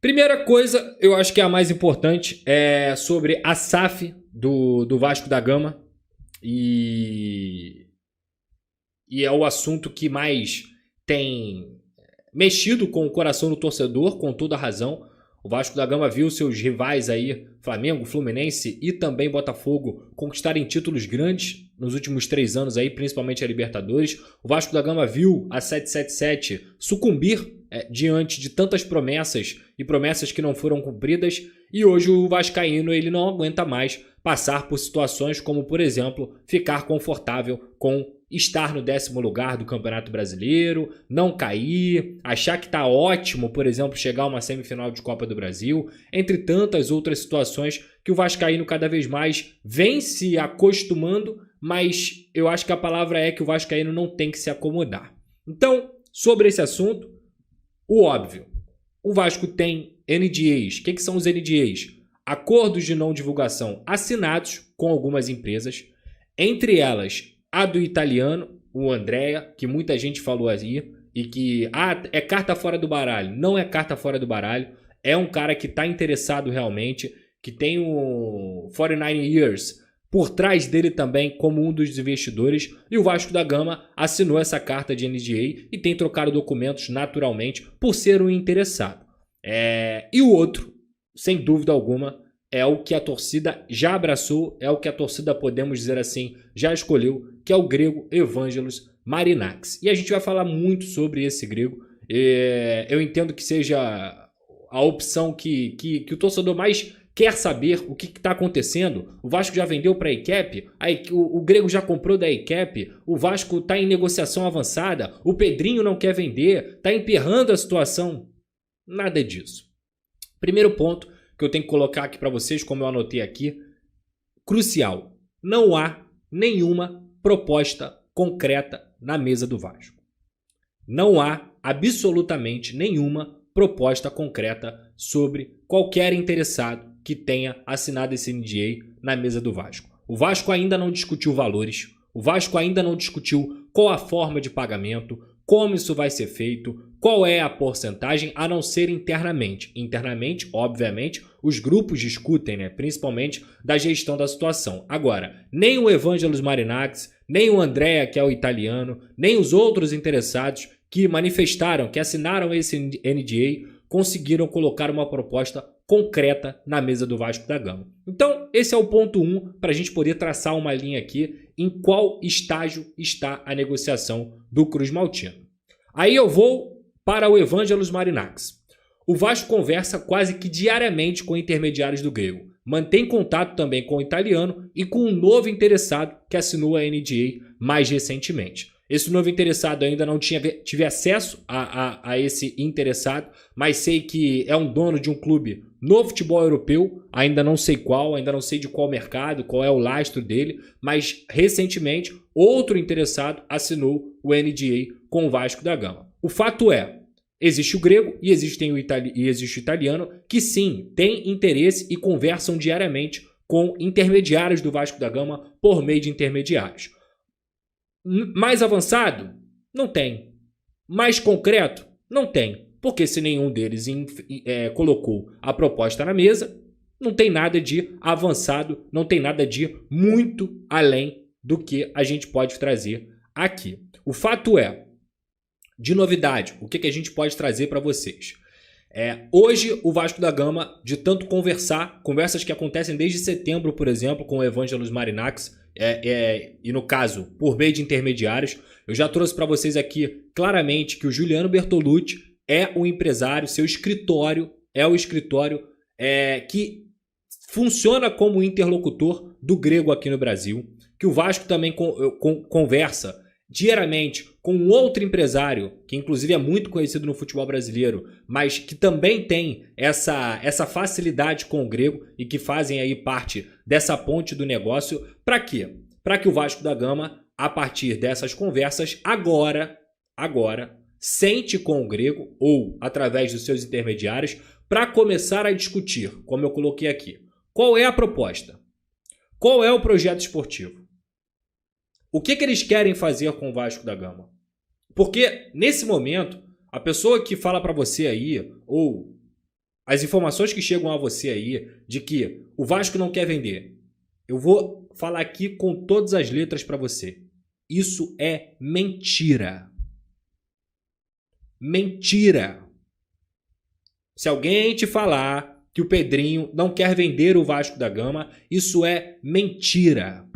Primeira coisa, eu acho que é a mais importante, é sobre a SAF do Vasco da Gama. E é o assunto que mais tem mexido com o coração do torcedor, com toda a razão. O Vasco da Gama viu seus rivais aí, Flamengo, Fluminense e também Botafogo, conquistarem títulos grandes nos últimos 3 anos aí, principalmente a Libertadores. O Vasco da Gama viu a 777 sucumbir diante de tantas promessas e promessas que não foram cumpridas. E hoje o vascaíno ele não aguenta mais passar por situações como, por exemplo, ficar confortável com estar no 10º lugar do Campeonato Brasileiro, não cair, achar que tá ótimo, por exemplo, chegar a uma semifinal de Copa do Brasil, entre tantas outras situações que o vascaíno cada vez mais vem se acostumando, mas eu acho que a palavra é que o vascaíno não tem que se acomodar. Então, sobre esse assunto, o óbvio, o Vasco tem NDAs. O que são os NDAs? Acordos de não divulgação assinados com algumas empresas, entre elas a do italiano, o Andrea, que muita gente falou aí, e que é carta fora do baralho. Não é carta fora do baralho, é um cara que está interessado realmente, que tem o 49 Years por trás dele também como um dos investidores, e o Vasco da Gama assinou essa carta de NDA e tem trocado documentos naturalmente por ser um interessado. E o outro, sem dúvida alguma, é o que a torcida já abraçou, é o que a torcida, podemos dizer assim, já escolheu, que é o grego Evangelos Marinakis. E a gente vai falar muito sobre esse grego. Eu entendo que seja a opção que o torcedor mais quer saber o que está acontecendo. O Vasco já vendeu para a ECAP, o grego já comprou da ECAP, o Vasco está em negociação avançada, o Pedrinho não quer vender, está emperrando a situação. Nada disso. Primeiro ponto que eu tenho que colocar aqui para vocês, como eu anotei aqui, crucial. Não há nenhuma proposta concreta na mesa do Vasco. Não há absolutamente nenhuma proposta concreta sobre qualquer interessado que tenha assinado esse NDA na mesa do Vasco. O Vasco ainda não discutiu valores, o Vasco ainda não discutiu qual a forma de pagamento, como isso vai ser feito, qual é a porcentagem, a não ser internamente. Internamente, obviamente, os grupos discutem, né? Principalmente da gestão da situação. Agora, nem o Evangelos Marinakis, nem o Andrea, que é o italiano, nem os outros interessados que manifestaram, que assinaram esse NDA, conseguiram colocar uma proposta concreta na mesa do Vasco da Gama. Então, esse é o ponto 1 para a gente poder traçar uma linha aqui em qual estágio está a negociação do Cruz Maltino. Aí eu vou para o Evangelos Marinakis. O Vasco conversa quase que diariamente com intermediários do grego. Mantém contato também com o italiano e com um novo interessado que assinou a NDA mais recentemente. Esse novo interessado ainda não tive acesso a esse interessado, mas sei que é um dono de um clube no futebol europeu, ainda não sei qual, ainda não sei de qual mercado, qual é o lastro dele, mas recentemente outro interessado assinou o NDA com o Vasco da Gama. O fato é, existe o grego e existe o italiano que sim, tem interesse e conversam diariamente com intermediários do Vasco da Gama por meio de intermediários. Mais avançado? Não tem. Mais concreto? Não tem. Porque se nenhum deles colocou a proposta na mesa, não tem nada de avançado, não tem nada de muito além do que a gente pode trazer aqui. O fato é, de novidade, o que a gente pode trazer para vocês? Hoje o Vasco da Gama, de tanto conversas que acontecem desde setembro, por exemplo, com o Evangelos Marinakis, e no caso, por meio de intermediários, eu já trouxe para vocês aqui claramente que o Juliano Bertolucci é o empresário, seu escritório é o escritório que funciona como interlocutor do grego aqui no Brasil, que o Vasco também conversa diariamente com um outro empresário, que inclusive é muito conhecido no futebol brasileiro, mas que também tem essa facilidade com o grego e que fazem aí parte dessa ponte do negócio. Para quê? Para que o Vasco da Gama, a partir dessas conversas, agora, sente com o grego ou através dos seus intermediários para começar a discutir, como eu coloquei aqui, qual é a proposta, qual é o projeto esportivo. O que eles querem fazer com o Vasco da Gama? Porque, nesse momento, a pessoa que fala para você aí, ou as informações que chegam a você aí de que o Vasco não quer vender, eu vou falar aqui com todas as letras para você. Isso é mentira. Mentira. Se alguém te falar que o Pedrinho não quer vender o Vasco da Gama, isso é mentira.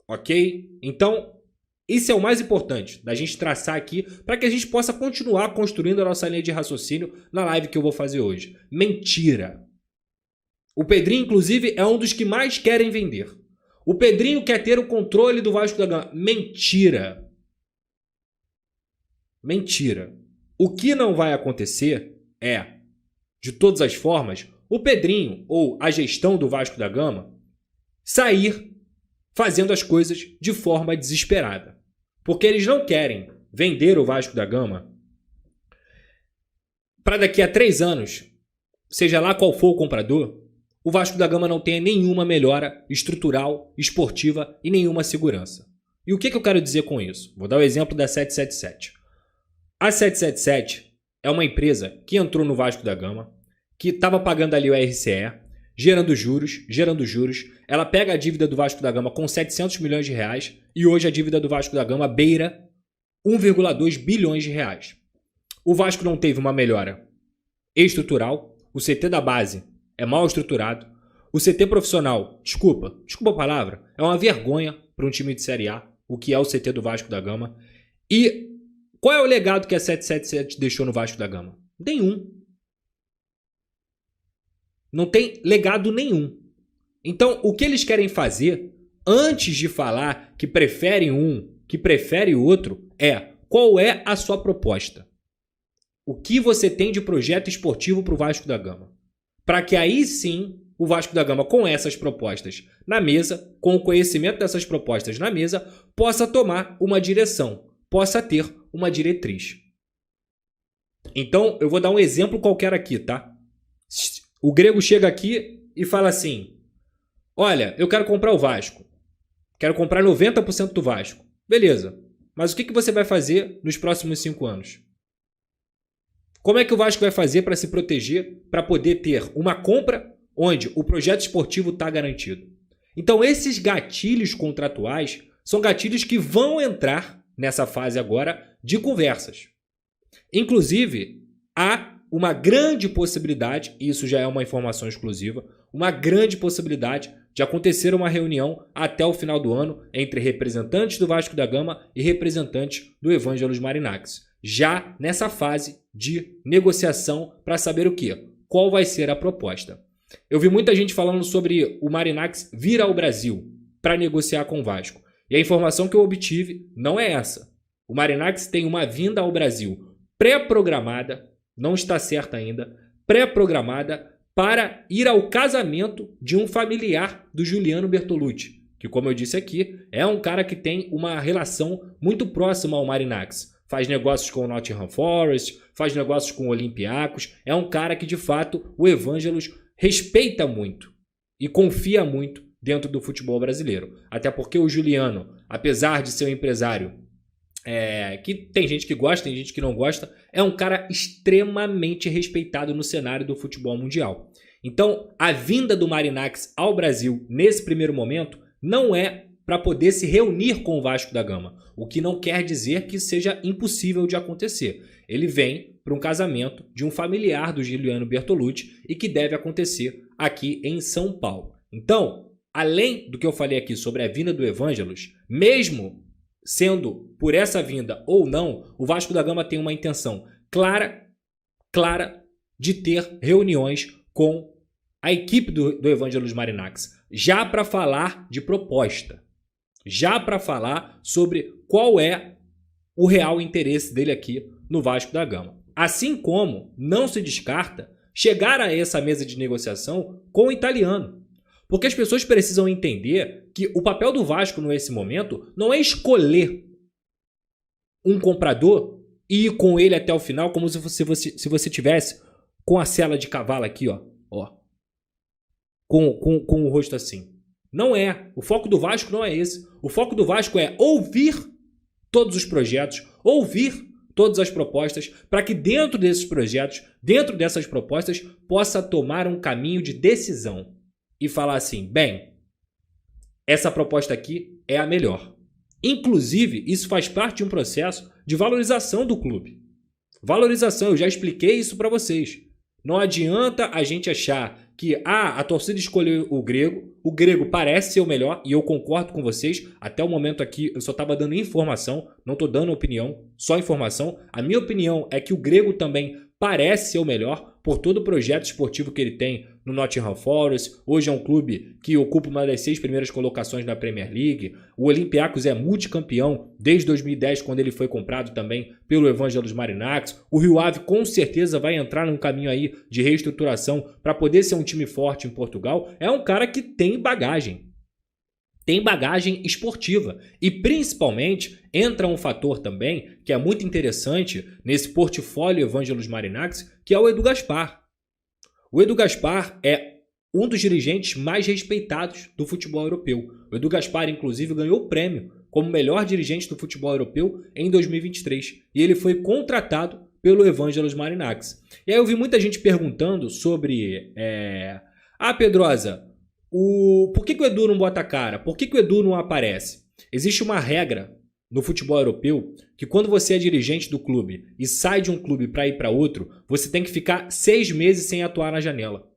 Ok? Então, isso é o mais importante da gente traçar aqui para que a gente possa continuar construindo a nossa linha de raciocínio na live que eu vou fazer hoje. Mentira. O Pedrinho, inclusive, é um dos que mais querem vender. O Pedrinho quer ter o controle do Vasco da Gama. Mentira. Mentira. O que não vai acontecer é, de todas as formas, o Pedrinho ou a gestão do Vasco da Gama sair fazendo as coisas de forma desesperada. Porque eles não querem vender o Vasco da Gama para daqui a 3 anos, seja lá qual for o comprador, o Vasco da Gama não tenha nenhuma melhora estrutural, esportiva e nenhuma segurança. E o que eu quero dizer com isso? Vou dar o exemplo da 777. A 777 é uma empresa que entrou no Vasco da Gama, que estava pagando ali o RCE, gerando juros. Ela pega a dívida do Vasco da Gama com 700 milhões de reais e hoje a dívida do Vasco da Gama beira 1,2 bilhões de reais. O Vasco não teve uma melhora estrutural, o CT da base é mal estruturado, o CT profissional, desculpa a palavra, é uma vergonha para um time de Série A, o que é o CT do Vasco da Gama. E qual é o legado que a 777 deixou no Vasco da Gama? Nenhum. Não tem legado nenhum. Então, o que eles querem fazer, antes de falar que preferem um, que prefere o outro, é qual é a sua proposta? O que você tem de projeto esportivo para o Vasco da Gama? Para que aí sim, o Vasco da Gama, com essas propostas na mesa, com o conhecimento dessas propostas na mesa, possa tomar uma direção, possa ter uma diretriz. Então, eu vou dar um exemplo qualquer aqui, tá? O Grego chega aqui e fala assim: olha, eu quero comprar o Vasco. Quero comprar 90% do Vasco. Beleza. Mas o que você vai fazer nos próximos 5 anos? Como é que o Vasco vai fazer para se proteger, para poder ter uma compra onde o projeto esportivo está garantido? Então, esses gatilhos contratuais são gatilhos que vão entrar nessa fase agora de conversas. Inclusive, há uma grande possibilidade, e isso já é uma informação exclusiva, uma grande possibilidade de acontecer uma reunião até o final do ano entre representantes do Vasco da Gama e representantes do Evangelos Marinax. Já nessa fase de negociação para saber o quê? Qual vai ser a proposta? Eu vi muita gente falando sobre o Marinax vir ao Brasil para negociar com o Vasco. E a informação que eu obtive não é essa. O Marinax tem uma vinda ao Brasil pré-programada, não está certa ainda, pré-programada para ir ao casamento de um familiar do Juliano Bertolucci, que, como eu disse aqui, é um cara que tem uma relação muito próxima ao Marinax. Faz negócios com o Nottingham Forest, faz negócios com o Olympiacos, é um cara que, de fato, o Evangelos respeita muito e confia muito dentro do futebol brasileiro. Até porque o Juliano, apesar de ser um empresário que tem gente que gosta, tem gente que não gosta, é um cara extremamente respeitado no cenário do futebol mundial. Então, a vinda do Marinax ao Brasil nesse primeiro momento não é para poder se reunir com o Vasco da Gama, o que não quer dizer que seja impossível de acontecer. Ele vem para um casamento de um familiar do Juliano Bertolucci e que deve acontecer aqui em São Paulo. Então, além do que eu falei aqui sobre a vinda do Evangelos, mesmo sendo por essa vinda ou não, o Vasco da Gama tem uma intenção clara de ter reuniões com a equipe do Evangelos Marinax, já para falar de proposta, já para falar sobre qual é o real interesse dele aqui no Vasco da Gama. Assim como não se descarta chegar a essa mesa de negociação com o italiano. Porque as pessoas precisam entender que o papel do Vasco nesse momento não é escolher um comprador e ir com ele até o final como se você tivesse com a sela de cavalo aqui, ó, com o rosto assim. Não é. O foco do Vasco não é esse. O foco do Vasco é ouvir todos os projetos, ouvir todas as propostas, para que dentro desses projetos, dentro dessas propostas, possa tomar um caminho de decisão e falar assim, bem, essa proposta aqui é a melhor. Inclusive, isso faz parte de um processo de valorização do clube. Valorização, eu já expliquei isso para vocês. Não adianta a gente achar que a torcida escolheu o Grego parece ser o melhor, e eu concordo com vocês, até o momento aqui eu só estava dando informação, não estou dando opinião, só informação. A minha opinião é que o Grego também parece ser o melhor, por todo o projeto esportivo que ele tem no Nottingham Forest. Hoje é um clube que ocupa uma das 6 primeiras colocações na Premier League. O Olympiacos é multicampeão desde 2010, quando ele foi comprado também pelo Evangelos Marinakis. O Rio Ave com certeza vai entrar num caminho aí de reestruturação para poder ser um time forte em Portugal. É um cara que tem bagagem. Tem bagagem esportiva. E principalmente entra um fator também que é muito interessante nesse portfólio Evangelos Marinakis, que é o Edu Gaspar. O Edu Gaspar é um dos dirigentes mais respeitados do futebol europeu. O Edu Gaspar, inclusive, ganhou o prêmio como melhor dirigente do futebol europeu em 2023. E ele foi contratado pelo Evangelos Marinakis. E aí eu vi muita gente perguntando sobre... Pedrosa, por que o Edu não bota a cara? Por que o Edu não aparece? Existe uma regra no futebol europeu que quando você é dirigente do clube e sai de um clube para ir para outro, você tem que ficar 6 meses sem atuar na janela.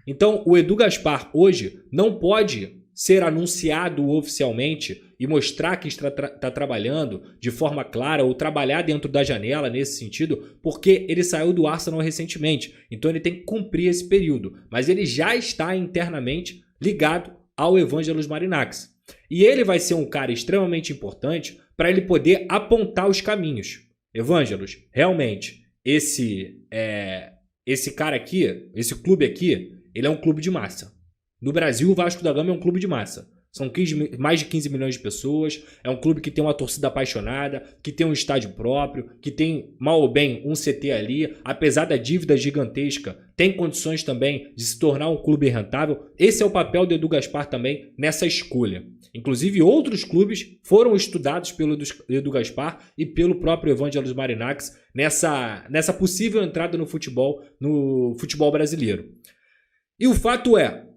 Então o Edu Gaspar hoje não pode ser anunciado oficialmente e mostrar que está trabalhando de forma clara ou trabalhar dentro da janela nesse sentido, porque ele saiu do Arsenal recentemente. Então ele tem que cumprir esse período. Mas ele já está internamente ligado ao Evangelos Marinakis. E ele vai ser um cara extremamente importante para ele poder apontar os caminhos. Evangelos, realmente, esse cara aqui, esse clube aqui, ele é um clube de massa. No Brasil, o Vasco da Gama é um clube de massa. São mais de 15 milhões de pessoas, é um clube que tem uma torcida apaixonada, que tem um estádio próprio, que tem, mal ou bem, um CT ali, apesar da dívida gigantesca, tem condições também de se tornar um clube rentável. Esse é o papel do Edu Gaspar também nessa escolha. Inclusive, outros clubes foram estudados pelo Edu Gaspar e pelo próprio Evangelos Marinakis nessa possível entrada no futebol brasileiro. E o fato é,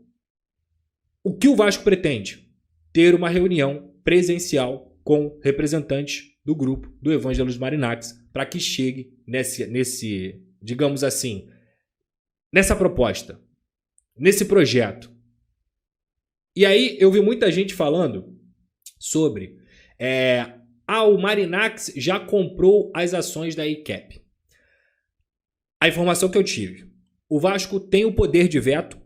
o que o Vasco pretende? Ter uma reunião presencial com representantes do grupo do Evangelos Marinakis para que chegue nesse, digamos assim, nessa proposta, nesse projeto. E aí eu vi muita gente falando sobre o Marinakis já comprou as ações da ICAP. A informação que eu tive, o Vasco tem o poder de veto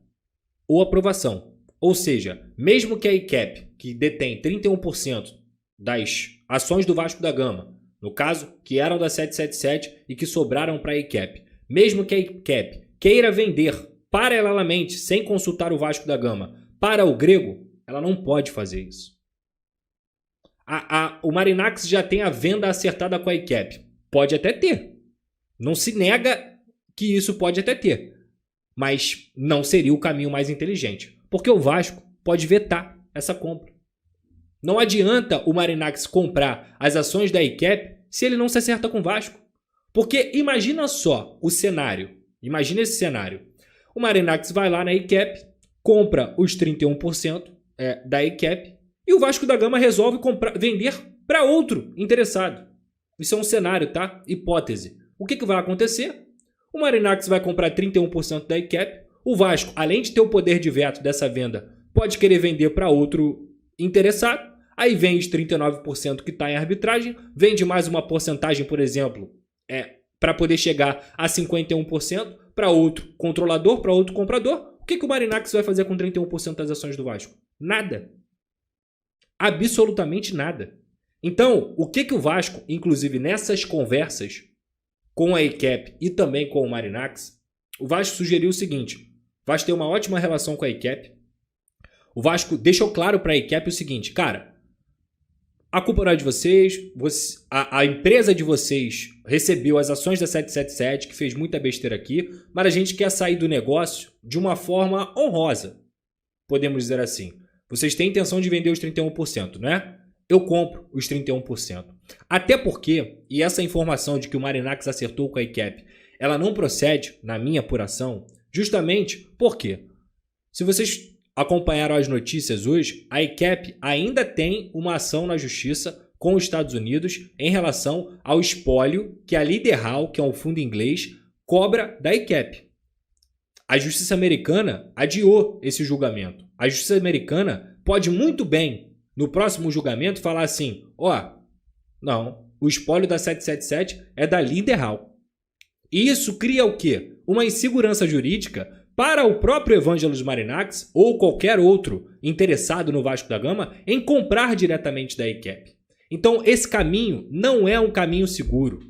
ou aprovação. Ou seja, mesmo que a ICAP, que detém 31% das ações do Vasco da Gama, no caso, que eram da 777 e que sobraram para a ICAP, mesmo que a ICAP queira vender paralelamente, sem consultar o Vasco da Gama, para o Grego, ela não pode fazer isso. O Marinakis já tem a venda acertada com a ICAP. Pode até ter. Não se nega que isso pode até ter. Mas não seria o caminho mais inteligente. Porque o Vasco pode vetar essa compra. Não adianta o Marinakis comprar as ações da ICAP se ele não se acerta com o Vasco. Porque imagina só o cenário. Imagina esse cenário. O Marinakis vai lá na ICAP, compra os 31% da ICAP e o Vasco da Gama resolve vender para outro interessado. Isso é um cenário, tá? Hipótese. O que vai acontecer? O Marinakis vai comprar 31% da ICAP. O Vasco, além de ter o poder de veto dessa venda, pode querer vender para outro interessado. Aí vem os 39% que está em arbitragem, vende mais uma porcentagem, por exemplo, para poder chegar a 51% para outro controlador, para outro comprador. O que o Marinakis vai fazer com 31% das ações do Vasco? Nada. Absolutamente nada. Então, o que o Vasco, inclusive nessas conversas com a ICAP e também com o Marinakis, o Vasco sugeriu o seguinte: o Vasco tem uma ótima relação com a ICAP. O Vasco deixou claro para a ICAP o seguinte: cara, a culpa não é de vocês, a empresa de vocês recebeu as ações da 777, que fez muita besteira aqui, mas a gente quer sair do negócio de uma forma honrosa, podemos dizer assim. Vocês têm intenção de vender os 31%, né? eu compro os 31%. Até porque, e essa informação de que o Marinacks acertou com a ICAP, ela não procede, na minha apuração, justamente porque, se vocês acompanharam as notícias hoje, a ICAP ainda tem uma ação na justiça com os Estados Unidos em relação ao espólio que a Liderhall, que é um fundo inglês, cobra da ICAP. A justiça americana adiou esse julgamento. A justiça americana pode muito bem, no próximo julgamento, falar assim, não, o espólio da 777 é da Liderhall. E isso cria o quê? Uma insegurança jurídica para o próprio Evangelos Marinacks ou qualquer outro interessado no Vasco da Gama em comprar diretamente da ICAP. Então, esse caminho não é um caminho seguro.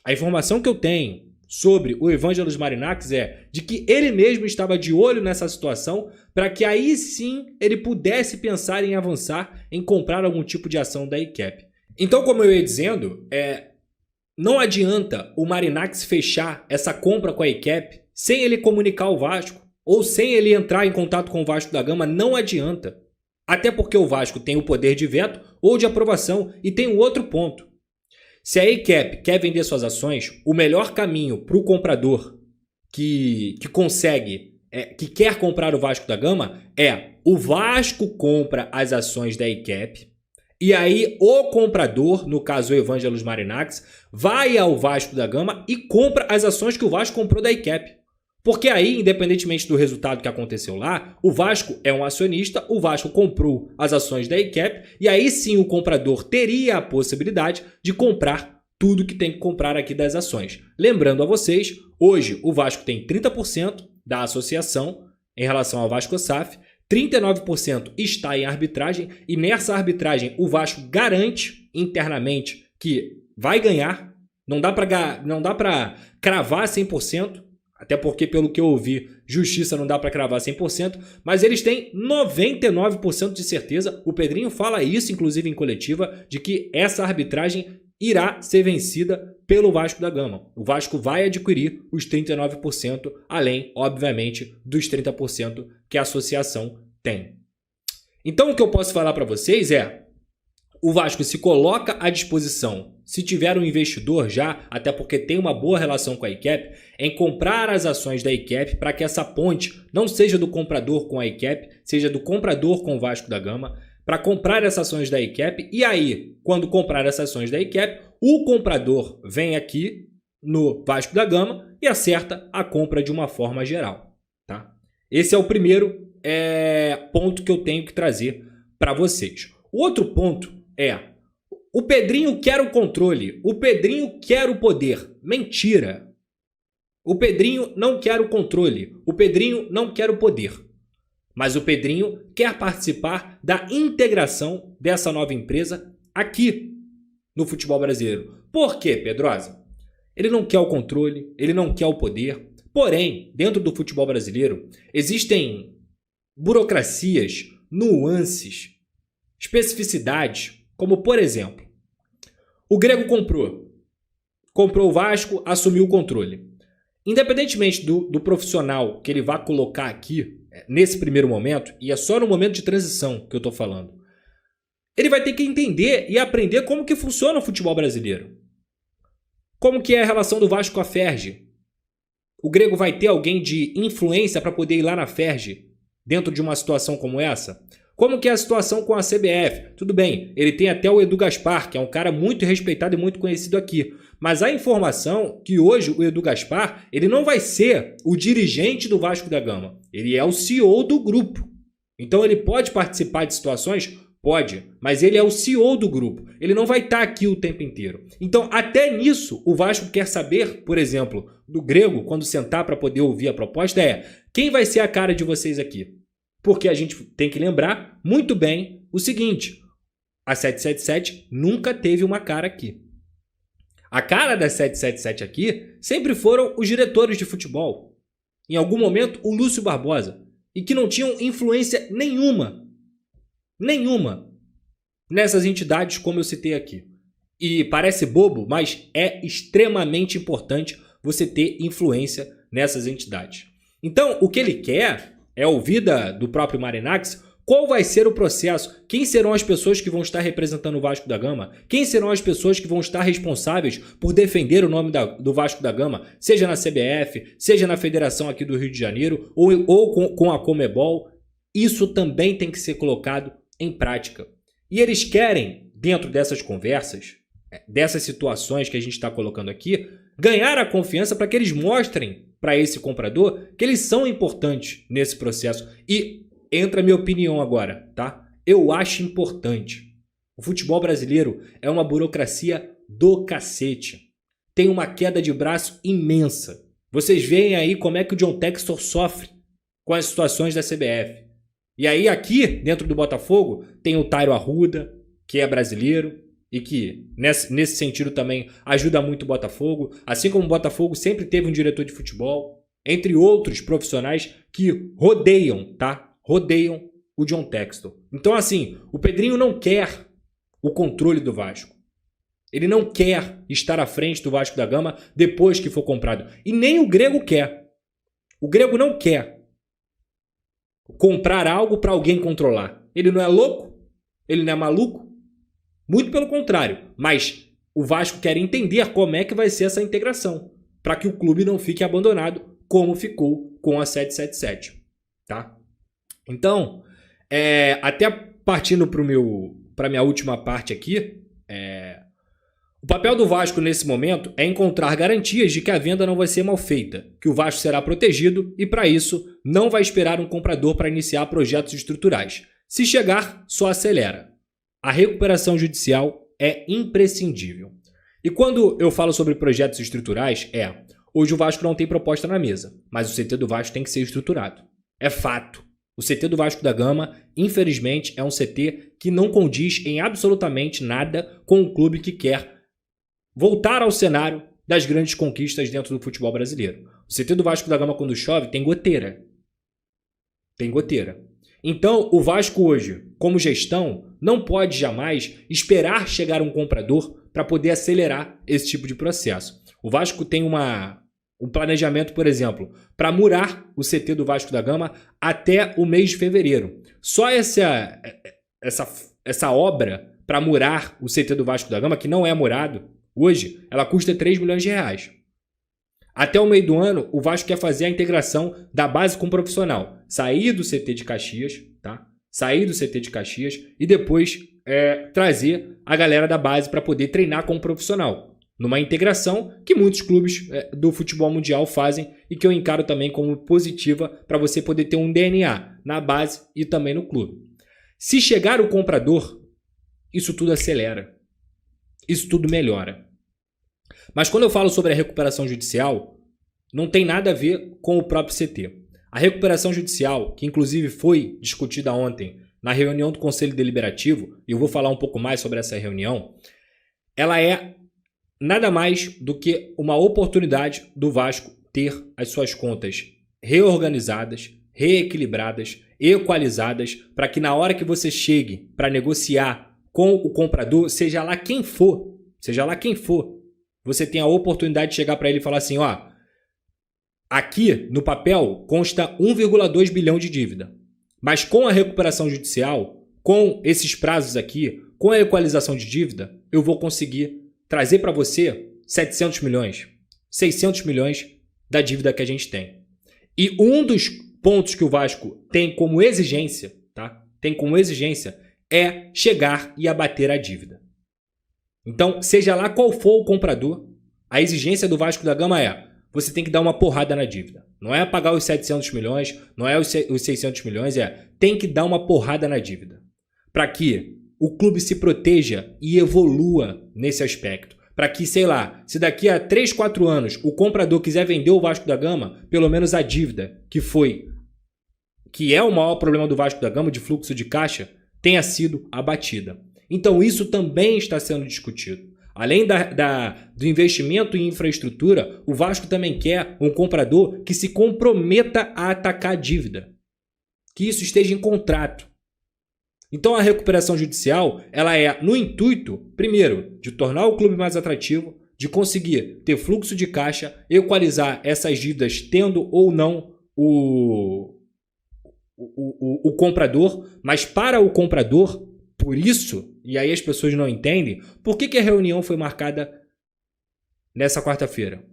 A informação que eu tenho sobre o Evangelos Marinacks é de que ele mesmo estava de olho nessa situação para que aí sim ele pudesse pensar em avançar em comprar algum tipo de ação da ICAP. Então, como eu ia dizendo, não adianta o Marinacks fechar essa compra com a ICAP sem ele comunicar o Vasco ou sem ele entrar em contato com o Vasco da Gama, não adianta. Até porque o Vasco tem o poder de veto ou de aprovação. E tem um outro ponto. Se a ICAP quer vender suas ações, o melhor caminho para o comprador que quer comprar o Vasco da Gama é o Vasco compra as ações da ICAP e aí o comprador, no caso o Evangelos Marinacks, vai ao Vasco da Gama e compra as ações que o Vasco comprou da ICAP. Porque aí, independentemente do resultado que aconteceu lá, o Vasco é um acionista, o Vasco comprou as ações da ICAP e aí sim o comprador teria a possibilidade de comprar tudo que tem que comprar aqui das ações. Lembrando a vocês, hoje o Vasco tem 30% da associação em relação ao Vasco SAF, 39% está em arbitragem e nessa arbitragem o Vasco garante internamente que vai ganhar, não dá para cravar 100%, até porque, pelo que eu ouvi, justiça não dá para cravar 100%, mas eles têm 99% de certeza. O Pedrinho fala isso, inclusive em coletiva, de que essa arbitragem irá ser vencida pelo Vasco da Gama. O Vasco vai adquirir os 39%, além, obviamente, dos 30% que a associação tem. Então, o que eu posso falar para vocês é: o Vasco se coloca à disposição, se tiver um investidor já, até porque tem uma boa relação com a ICAP, em comprar as ações da ICAP para que essa ponte não seja do comprador com a ICAP, seja do comprador com o Vasco da Gama, para comprar essas ações da ICAP e aí, quando comprar essas ações da ICAP, o comprador vem aqui no Vasco da Gama e acerta a compra de uma forma geral. Tá? Esse é o primeiro ponto que eu tenho que trazer para vocês. O outro ponto é: o Pedrinho quer o controle, o Pedrinho quer o poder. Mentira! O Pedrinho não quer o controle, o Pedrinho não quer o poder. Mas o Pedrinho quer participar da integração dessa nova empresa aqui no futebol brasileiro. Por quê, Pedrosa? Ele não quer o controle, ele não quer o poder. Porém, dentro do futebol brasileiro, existem burocracias, nuances, especificidades, como por exemplo, o Grego comprou o Vasco, assumiu o controle. Independentemente do profissional que ele vai colocar aqui, nesse primeiro momento, e é só no momento de transição que eu estou falando, ele vai ter que entender e aprender como que funciona o futebol brasileiro. Como que é a relação do Vasco com a Ferge. O Grego vai ter alguém de influência para poder ir lá na Ferge, dentro de uma situação como essa? Como que é a situação com a CBF? Tudo bem, ele tem até o Edu Gaspar, que é um cara muito respeitado e muito conhecido aqui. Mas a informação que hoje o Edu Gaspar, ele não vai ser o dirigente do Vasco da Gama. Ele é o CEO do grupo. Então ele pode participar de situações? Pode, mas ele é o CEO do grupo. Ele não vai estar aqui o tempo inteiro. Então até nisso o Vasco quer saber, por exemplo, do Grego, quando sentar para poder ouvir a proposta, quem vai ser a cara de vocês aqui? Porque a gente tem que lembrar muito bem o seguinte: a 777 nunca teve uma cara aqui. A cara da 777 aqui sempre foram os diretores de futebol. Em algum momento, o Lúcio Barbosa. E que não tinham influência nenhuma nessas entidades como eu citei aqui. E parece bobo, mas é extremamente importante você ter influência nessas entidades. Então, o que ele quer é ouvir do próprio Marinacks Qual vai ser o processo? Quem serão as pessoas que vão estar representando o Vasco da Gama? Quem serão as pessoas que vão estar responsáveis por defender o nome do Vasco da Gama? Seja na CBF, seja na Federação aqui do Rio de Janeiro, ou com a Conmebol. Isso também tem que ser colocado em prática. E eles querem, dentro dessas conversas, dessas situações que a gente está colocando aqui, ganhar a confiança para que eles mostrem para esse comprador que eles são importantes nesse processo. E entra a minha opinião agora, tá? Eu acho importante. O futebol brasileiro é uma burocracia do cacete. Tem uma queda de braço imensa. Vocês veem aí como é que o John Textor sofre com as situações da CBF. E aí aqui, dentro do Botafogo, tem o Tairo Arruda, que é brasileiro e que, nesse sentido também, ajuda muito o Botafogo. Assim como o Botafogo sempre teve um diretor de futebol, entre outros profissionais que rodeiam, tá? Rodeiam o John Textor. Então, assim, o Pedrinho não quer o controle do Vasco. Ele não quer estar à frente do Vasco da Gama depois que for comprado. E nem o Grego quer. O Grego não quer comprar algo para alguém controlar. Ele não é louco? Ele não é maluco? Muito pelo contrário. Mas o Vasco quer entender como é que vai ser essa integração, para que o clube não fique abandonado como ficou com a 777. Tá? Então, até partindo para minha última parte aqui, o papel do Vasco nesse momento é encontrar garantias de que a venda não vai ser mal feita, que o Vasco será protegido e, para isso, não vai esperar um comprador para iniciar projetos estruturais. Se chegar, só acelera. A recuperação judicial é imprescindível. E quando eu falo sobre projetos estruturais, hoje o Vasco não tem proposta na mesa, mas o CT do Vasco tem que ser estruturado. É fato. O CT do Vasco da Gama, infelizmente, é um CT que não condiz em absolutamente nada com o clube que quer voltar ao cenário das grandes conquistas dentro do futebol brasileiro. O CT do Vasco da Gama, quando chove, tem goteira. Tem goteira. Então, o Vasco hoje, como gestão, não pode jamais esperar chegar um comprador para poder acelerar esse tipo de processo. O Vasco tem um planejamento, por exemplo, para murar o CT do Vasco da Gama até o mês de fevereiro. Só essa obra para murar o CT do Vasco da Gama, que não é murado, hoje, ela custa 3 milhões de reais. Até o meio do ano, o Vasco quer fazer a integração da base com o profissional. Sair do CT de Caxias, tá? Sair do CT de Caxias e depois trazer a galera da base para poder treinar com o profissional. Numa integração que muitos clubes do futebol mundial fazem e que eu encaro também como positiva para você poder ter um DNA na base e também no clube. Se chegar o comprador, isso tudo acelera. Isso tudo melhora. Mas quando eu falo sobre a recuperação judicial, não tem nada a ver com o próprio CT. A recuperação judicial, que inclusive foi discutida ontem na reunião do Conselho Deliberativo, e eu vou falar um pouco mais sobre essa reunião, ela é nada mais do que uma oportunidade do Vasco ter as suas contas reorganizadas, reequilibradas, equalizadas, para que na hora que você chegue para negociar com o comprador, seja lá quem for, você tenha a oportunidade de chegar para ele e falar assim, ó, aqui no papel consta 1,2 bilhão de dívida, mas com a recuperação judicial, com esses prazos aqui, com a equalização de dívida, eu vou conseguir trazer para você 700 milhões, 600 milhões da dívida que a gente tem. E um dos pontos que o Vasco tem como exigência, tá? Tem como exigência é chegar e abater a dívida. Então, seja lá qual for o comprador, a exigência do Vasco da Gama você tem que dar uma porrada na dívida. Não é pagar os 700 milhões, não é os 600 milhões, tem que dar uma porrada na dívida. Para que o clube se proteja e evolua nesse aspecto. Para que, sei lá, se daqui a 3, 4 anos o comprador quiser vender o Vasco da Gama, pelo menos a dívida que é o maior problema do Vasco da Gama de fluxo de caixa, tenha sido abatida. Então isso também está sendo discutido. Além do investimento em infraestrutura, o Vasco também quer um comprador que se comprometa a atacar a dívida. Que isso esteja em contrato. Então a recuperação judicial, ela é no intuito, primeiro, de tornar o clube mais atrativo, de conseguir ter fluxo de caixa, equalizar essas dívidas tendo ou não o comprador, mas para o comprador, por isso, e aí as pessoas não entendem, por que a reunião foi marcada nessa quarta-feira?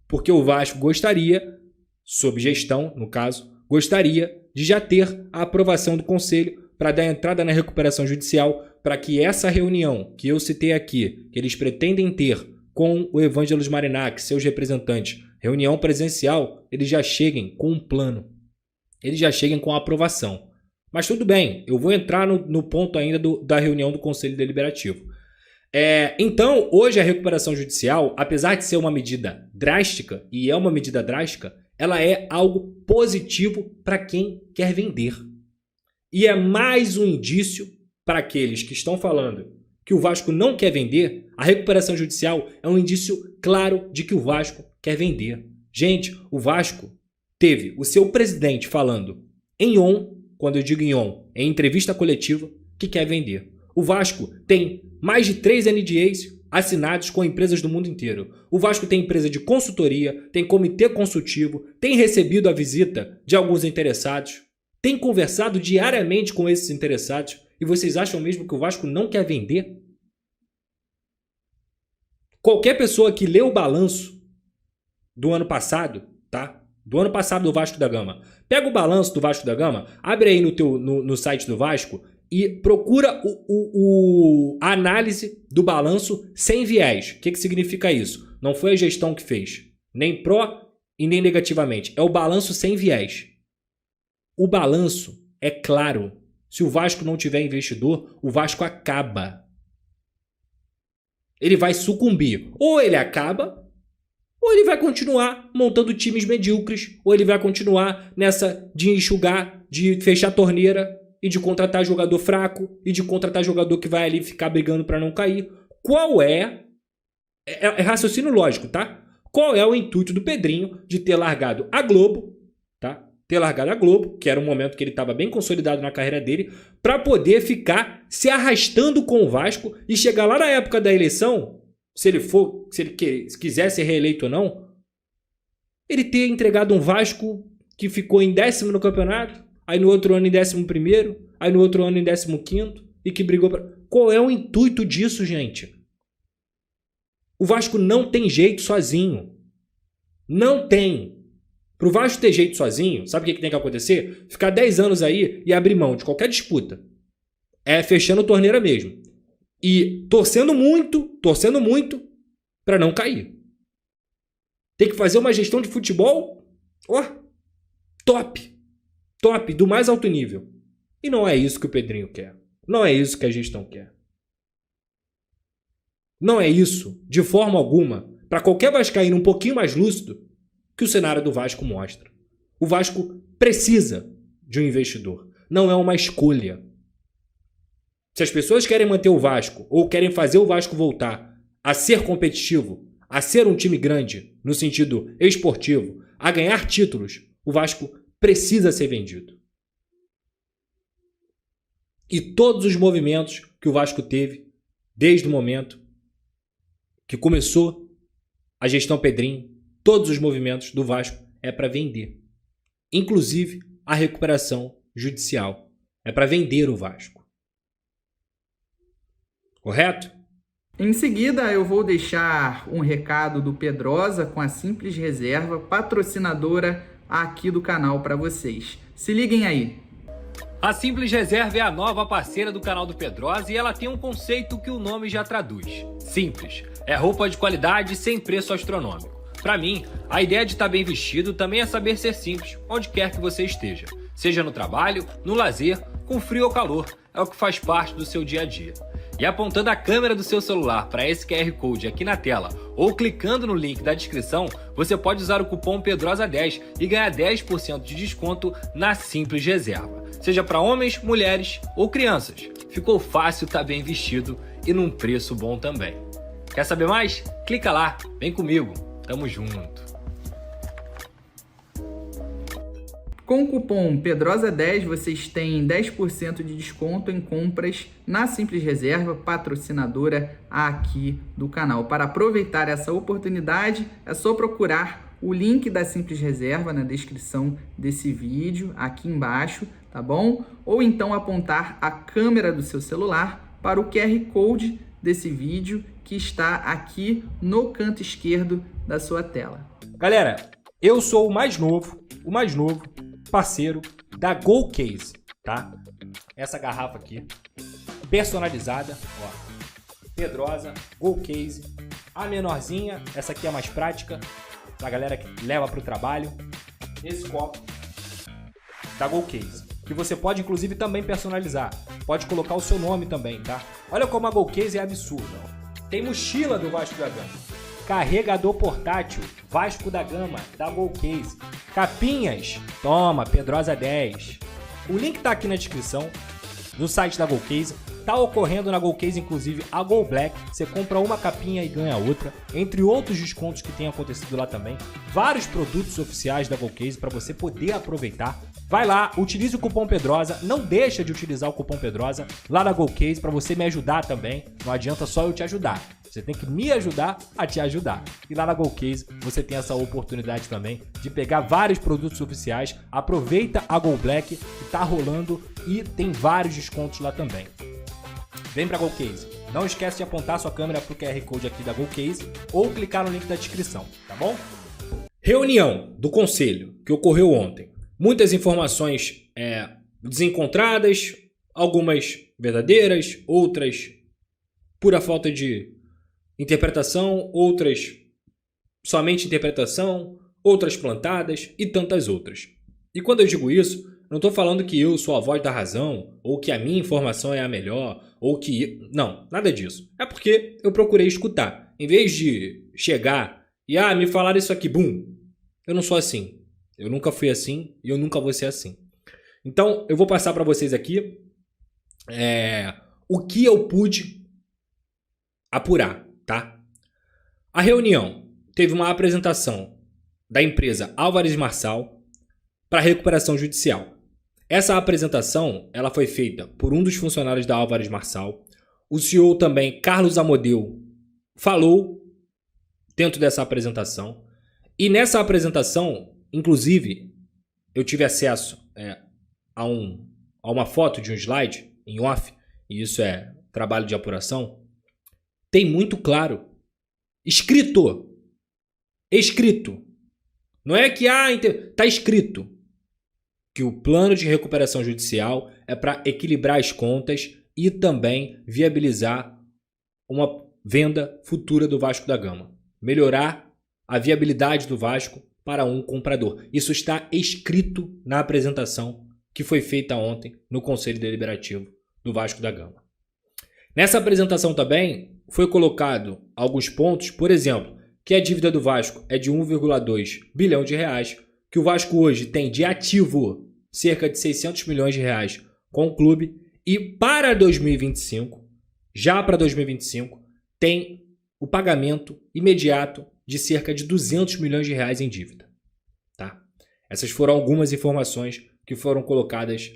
Porque o Vasco gostaria, sob gestão, no caso, gostaria de já ter a aprovação do Conselho para dar entrada na recuperação judicial, para que essa reunião que eu citei aqui, que eles pretendem ter com o Evangelos Marinac, seus representantes, reunião presencial, eles já cheguem com um plano. Eles já cheguem com a aprovação. Mas tudo bem, eu vou entrar no ponto ainda da reunião do Conselho Deliberativo. Então, hoje a recuperação judicial, apesar de ser uma medida drástica, e é uma medida drástica, ela é algo positivo para quem quer vender. E é mais um indício para aqueles que estão falando que o Vasco não quer vender. A recuperação judicial é um indício claro de que o Vasco quer vender. Gente, o Vasco teve o seu presidente falando em on, quando eu digo em entrevista coletiva, que quer vender. O Vasco tem mais de 3 NDAs assinados com empresas do mundo inteiro. O Vasco tem empresa de consultoria, tem comitê consultivo, tem recebido a visita de alguns interessados, tem conversado diariamente com esses interessados. E vocês acham mesmo que o Vasco não quer vender? Qualquer pessoa que lê o balanço do ano passado, tá? Do ano passado do Vasco da Gama. Pega o balanço do Vasco da Gama, abre aí no site do Vasco e procura a análise do balanço sem viés. O que significa isso? Não foi a gestão que fez, nem pró e nem negativamente. É o balanço sem viés. O balanço é claro. Se o Vasco não tiver investidor, o Vasco acaba. Ele vai sucumbir. Ou ele acaba, ou ele vai continuar montando times medíocres, ou ele vai continuar nessa de enxugar, de fechar a torneira e de contratar jogador fraco e de contratar jogador que vai ali ficar brigando para não cair. Qual é raciocínio lógico, tá? Qual é o intuito do Pedrinho de ter largado a Globo, tá? Ter largado a Globo, que era um momento que ele estava bem consolidado na carreira dele, para poder ficar se arrastando com o Vasco e chegar lá na época da eleição, se ele quiser ser reeleito ou não, ele ter entregado um Vasco que ficou em 10º no campeonato, aí no outro ano em 11º, aí no outro ano em 15º, e que brigou pra... Qual é o intuito disso, gente? O Vasco não tem jeito sozinho. Não tem. Pro Vasco ter jeito sozinho, sabe o que tem que acontecer? Ficar 10 anos aí e abrir mão de qualquer disputa. É fechando torneira mesmo. E torcendo muito para não cair. Tem que fazer uma gestão de futebol, top, do mais alto nível. E não é isso que o Pedrinho quer. Não é isso que a gestão quer. Não é isso, de forma alguma, para qualquer vascaíno um pouquinho mais lúcido, que o cenário do Vasco mostra. O Vasco precisa de um investidor. Não é uma escolha. Se as pessoas querem manter o Vasco ou querem fazer o Vasco voltar a ser competitivo, a ser um time grande no sentido esportivo, a ganhar títulos, o Vasco precisa ser vendido. E todos os movimentos que o Vasco teve desde o momento que começou a gestão Pedrinho, todos os movimentos do Vasco é para vender. Inclusive a recuperação judicial. É para vender o Vasco. Correto? Em seguida, eu vou deixar um recado do Pedrosa com a Simples Reserva, patrocinadora aqui do canal para vocês. Se liguem aí. A Simples Reserva é a nova parceira do canal do Pedrosa e ela tem um conceito que o nome já traduz. Simples. É roupa de qualidade sem preço astronômico. Para mim, a ideia de estar bem vestido também é saber ser simples, onde quer que você esteja. Seja no trabalho, no lazer, com frio ou calor, é o que faz parte do seu dia a dia. E apontando a câmera do seu celular para esse QR Code aqui na tela ou clicando no link da descrição, você pode usar o cupom PEDROSA10 e ganhar 10% de desconto na Simples Reserva. Seja para homens, mulheres ou crianças. Ficou fácil estar bem vestido e num preço bom também. Quer saber mais? Clica lá, vem comigo. Tamo junto. Com o cupom PEDROSA10 vocês têm 10% de desconto em compras na Simples Reserva, patrocinadora aqui do canal. Para aproveitar essa oportunidade, é só procurar o link da Simples Reserva na descrição desse vídeo, aqui embaixo, tá bom? Ou então apontar a câmera do seu celular para o QR Code desse vídeo que está aqui no canto esquerdo da sua tela. Galera, eu sou o mais novo parceiro da GoCase, tá? Essa garrafa aqui, personalizada, ó. Pedrosa, GoCase, a menorzinha, essa aqui é mais prática, pra galera que leva pro trabalho. Esse copo da GoCase, que você pode inclusive também personalizar, pode colocar o seu nome também, tá? Olha como a GoCase é absurda, ó. Tem mochila do Vasco da Gama, carregador portátil Vasco da Gama da GoCase, capinhas, toma, Pedrosa 10. O link tá aqui na descrição do site da GoCase. Tá ocorrendo na GoCase, inclusive, a Go Black. Você compra uma capinha e ganha outra, entre outros descontos que tem acontecido lá também. Vários produtos oficiais da GoCase para você poder aproveitar. Vai lá, utilize o cupom Pedrosa. Não deixa de utilizar o cupom Pedrosa lá na GoCase para você me ajudar também. Não adianta só eu te ajudar. Você tem que me ajudar a te ajudar. E lá na GoCase você tem essa oportunidade também de pegar vários produtos oficiais. Aproveita a Go Black que tá rolando e tem vários descontos lá também. Vem pra GoCase. Não esquece de apontar sua câmera pro QR Code aqui da GoCase ou clicar no link da descrição, tá bom? Reunião do Conselho que ocorreu ontem. Muitas informações desencontradas, algumas verdadeiras, outras pura falta de interpretação, outras somente interpretação, outras plantadas e tantas outras. E quando eu digo isso, não estou falando que eu sou a voz da razão, ou que a minha informação é a melhor, ou que... Não, nada disso. É porque eu procurei escutar. Em vez de chegar e, me falaram isso aqui, bum. Eu não sou assim. Eu nunca fui assim e eu nunca vou ser assim. Então, eu vou passar para vocês aqui o que eu pude apurar, tá? A reunião teve uma apresentação da empresa Álvares Marçal para recuperação judicial. Essa apresentação ela foi feita por um dos funcionários da Álvares Marçal. O CEO também, Carlos Amodeu, falou dentro dessa apresentação. E nessa apresentação, inclusive, eu tive acesso a uma foto de um slide em off, e isso é trabalho de apuração. Tem muito claro, escrito. Não é que tá escrito que o plano de recuperação judicial é para equilibrar as contas e também viabilizar uma venda futura do Vasco da Gama. Melhorar a viabilidade do Vasco para um comprador. Isso está escrito na apresentação que foi feita ontem no Conselho Deliberativo do Vasco da Gama. Nessa apresentação também foi colocado alguns pontos, por exemplo, que a dívida do Vasco é de 1,2 bilhão de reais, que o Vasco hoje tem de ativo cerca de 600 milhões de reais com o clube e para 2025, já para 2025, tem o pagamento imediato de cerca de 200 milhões de reais em dívida. Tá? Essas foram algumas informações que foram colocadas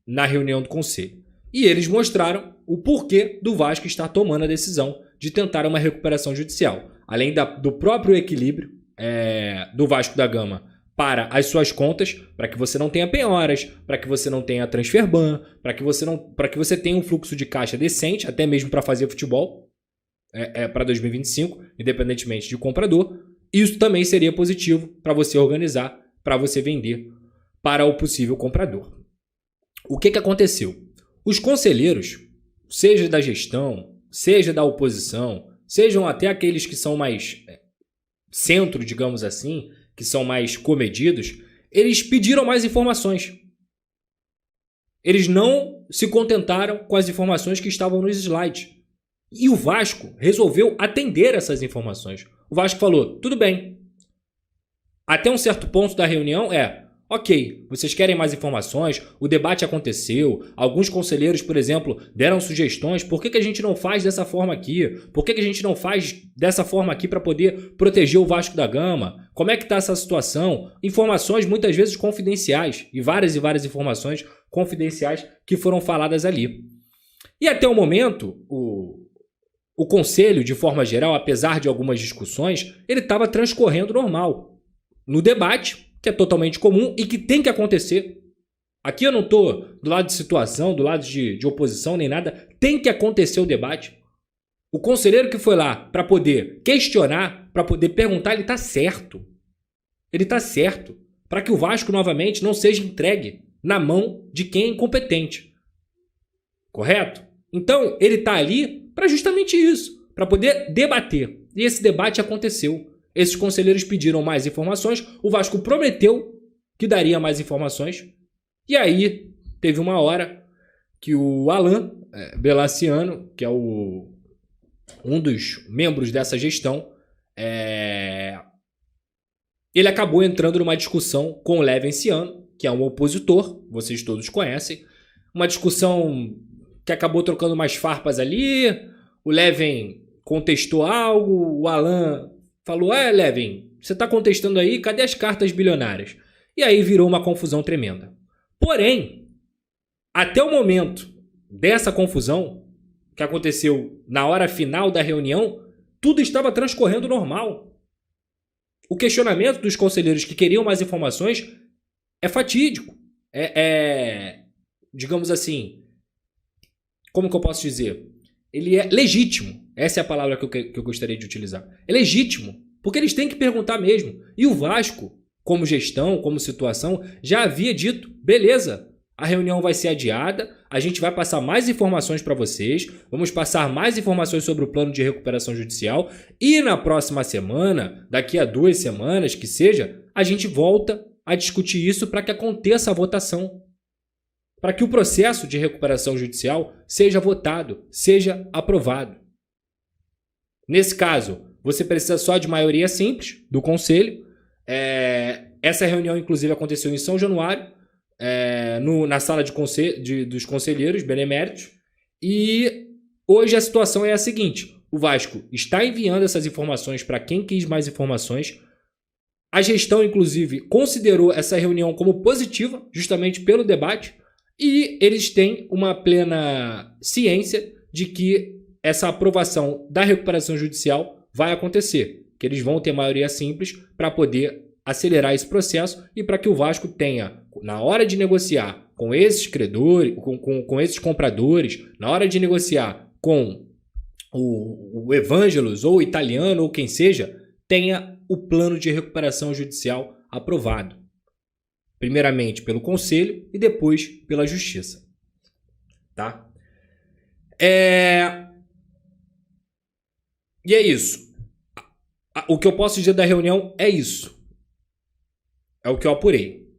na reunião do Conselho. E eles mostraram o porquê do Vasco estar tomando a decisão de tentar uma recuperação judicial. Além do próprio equilíbrio do Vasco da Gama para as suas contas, para que você não tenha penhoras, para que você não tenha transfer ban, para que você tenha um fluxo de caixa decente, até mesmo para fazer futebol para 2025, independentemente de comprador. Isso também seria positivo para você organizar, para você vender para o possível comprador. O que aconteceu? Os conselheiros, seja da gestão, seja da oposição, sejam até aqueles que são mais centro, digamos assim, que são mais comedidos, eles pediram mais informações. Eles não se contentaram com as informações que estavam nos slides. E o Vasco resolveu atender essas informações. O Vasco falou, tudo bem. Até um certo ponto da reunião ok, vocês querem mais informações? O debate aconteceu. Alguns conselheiros, por exemplo, deram sugestões. Por que a gente não faz dessa forma aqui? Por que a gente não faz dessa forma aqui para poder proteger o Vasco da Gama? Como é que está essa situação? Informações muitas vezes confidenciais. E várias informações confidenciais que foram faladas ali. E até o momento, o o conselho, de forma geral, apesar de algumas discussões, ele estava transcorrendo normal. No debate, que é totalmente comum e que tem que acontecer. Aqui eu não estou do lado de situação, do lado de oposição, nem nada. Tem que acontecer o debate. O conselheiro que foi lá para poder questionar, para poder perguntar, ele está certo. Ele está certo. Para que o Vasco, novamente, não seja entregue na mão de quem é incompetente. Correto? Então, ele está ali para justamente isso, para poder debater. E esse debate aconteceu. Esses conselheiros pediram mais informações, o Vasco prometeu que daria mais informações. E aí, teve uma hora que o Alain Belaciano, que é um dos membros dessa gestão, ele acabou entrando numa discussão com o Levenciano, que é um opositor, vocês todos conhecem. Uma discussão que acabou trocando umas farpas ali, o Leven contestou algo, o Alain falou, Leven, você está contestando aí, cadê as cartas bilionárias? E aí virou uma confusão tremenda. Porém, até o momento dessa confusão, que aconteceu na hora final da reunião, tudo estava transcorrendo normal. O questionamento dos conselheiros que queriam mais informações é fatídico. Digamos assim, como que eu posso dizer? Ele é legítimo. Essa é a palavra que eu gostaria de utilizar. É legítimo, porque eles têm que perguntar mesmo. E o Vasco, como gestão, como situação, já havia dito, beleza, a reunião vai ser adiada, a gente vai passar mais informações para vocês, vamos passar mais informações sobre o plano de recuperação judicial e na próxima semana, daqui a 2 semanas que seja, a gente volta a discutir isso para que aconteça a votação. Para que o processo de recuperação judicial seja votado, seja aprovado. Nesse caso, você precisa só de maioria simples do Conselho. Essa reunião, inclusive, aconteceu em São Januário, na sala dos conselheiros beneméritos. E hoje a situação é a seguinte. O Vasco está enviando essas informações para quem quis mais informações. A gestão, inclusive, considerou essa reunião como positiva, justamente pelo debate. E eles têm uma plena ciência de que essa aprovação da recuperação judicial vai acontecer. Que eles vão ter maioria simples para poder acelerar esse processo e para que o Vasco tenha, na hora de negociar com esses credores, com esses compradores, na hora de negociar com o Evangelos ou o Italiano ou quem seja, tenha o plano de recuperação judicial aprovado. Primeiramente pelo Conselho e depois pela Justiça. Tá? E é isso. O que eu posso dizer da reunião é isso. É o que eu apurei.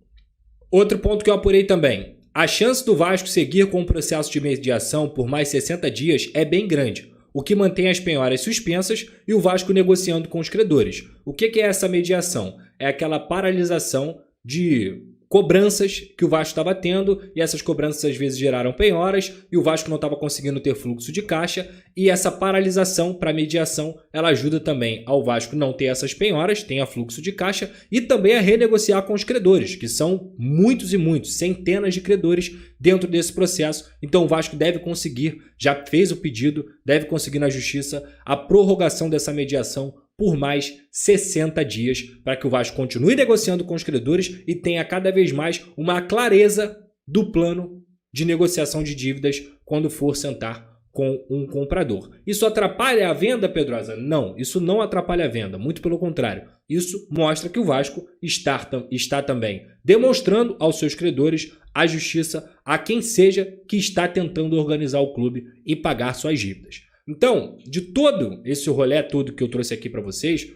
Outro ponto que eu apurei também. A chance do Vasco seguir com o processo de mediação por mais 60 dias é bem grande, o que mantém as penhoras suspensas e o Vasco negociando com os credores. O que é essa mediação? É aquela paralisação de cobranças que o Vasco estava tendo, e essas cobranças às vezes geraram penhoras, e o Vasco não estava conseguindo ter fluxo de caixa, e essa paralisação para mediação, ela ajuda também ao Vasco não ter essas penhoras, tenha fluxo de caixa, e também a renegociar com os credores, que são muitos e muitos, centenas de credores dentro desse processo. Então o Vasco deve conseguir, já fez o pedido, deve conseguir na Justiça a prorrogação dessa mediação por mais 60 dias, para que o Vasco continue negociando com os credores e tenha cada vez mais uma clareza do plano de negociação de dívidas quando for sentar com um comprador. Isso atrapalha a venda, Pedrosa? Não, isso não atrapalha a venda, muito pelo contrário. Isso mostra que o Vasco está também demonstrando aos seus credores a justiça a quem seja que está tentando organizar o clube e pagar suas dívidas. Então, de todo esse rolê todo que eu trouxe aqui para vocês,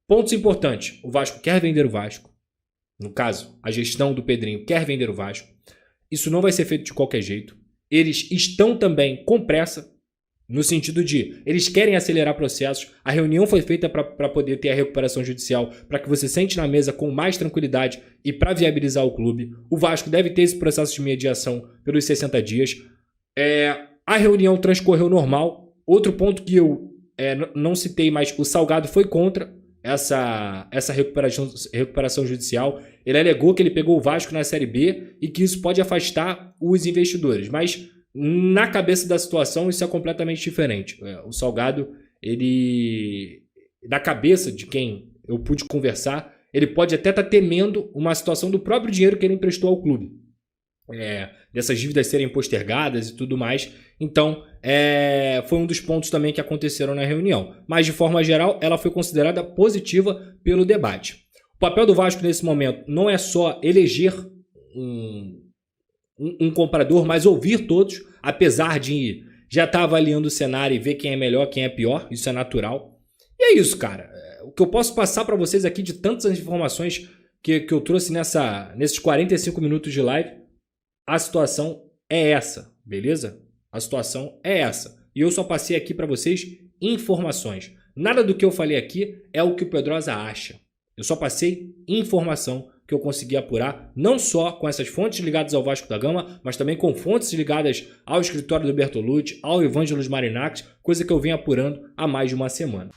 pontos importantes. O Vasco quer vender o Vasco. No caso, a gestão do Pedrinho quer vender o Vasco. Isso não vai ser feito de qualquer jeito. Eles estão também com pressa, no sentido de eles querem acelerar processos. A reunião foi feita para poder ter a recuperação judicial, para que você sente na mesa com mais tranquilidade e para viabilizar o clube. O Vasco deve ter esse processo de mediação pelos 60 dias. A reunião transcorreu normal. Outro ponto que eu não citei, mas o Salgado foi contra essa recuperação judicial. Ele alegou que ele pegou o Vasco na Série B e que isso pode afastar os investidores. Mas Na cabeça da situação, isso é completamente diferente. O Salgado, ele... Da cabeça de quem eu pude conversar, ele pode até estar temendo uma situação do próprio dinheiro que ele emprestou ao clube. Dessas dívidas serem postergadas e tudo mais. Então, foi um dos pontos também que aconteceram na reunião. Mas, de forma geral, ela foi considerada positiva pelo debate. O papel do Vasco nesse momento não é só eleger um comprador, mas ouvir todos, apesar de já estar avaliando o cenário e ver quem é melhor, quem é pior. Isso é natural. E é isso, cara. O que eu posso passar para vocês aqui de tantas informações que eu trouxe nesses 45 minutos de live, a situação é essa, beleza? A situação é essa. E eu só passei aqui para vocês informações. Nada do que eu falei aqui é o que o Pedrosa acha. Eu só passei informação que eu consegui apurar, não só com essas fontes ligadas ao Vasco da Gama, mas também com fontes ligadas ao escritório do Bertolucci, ao Evangelos Marinakis, coisa que eu venho apurando há mais de uma semana.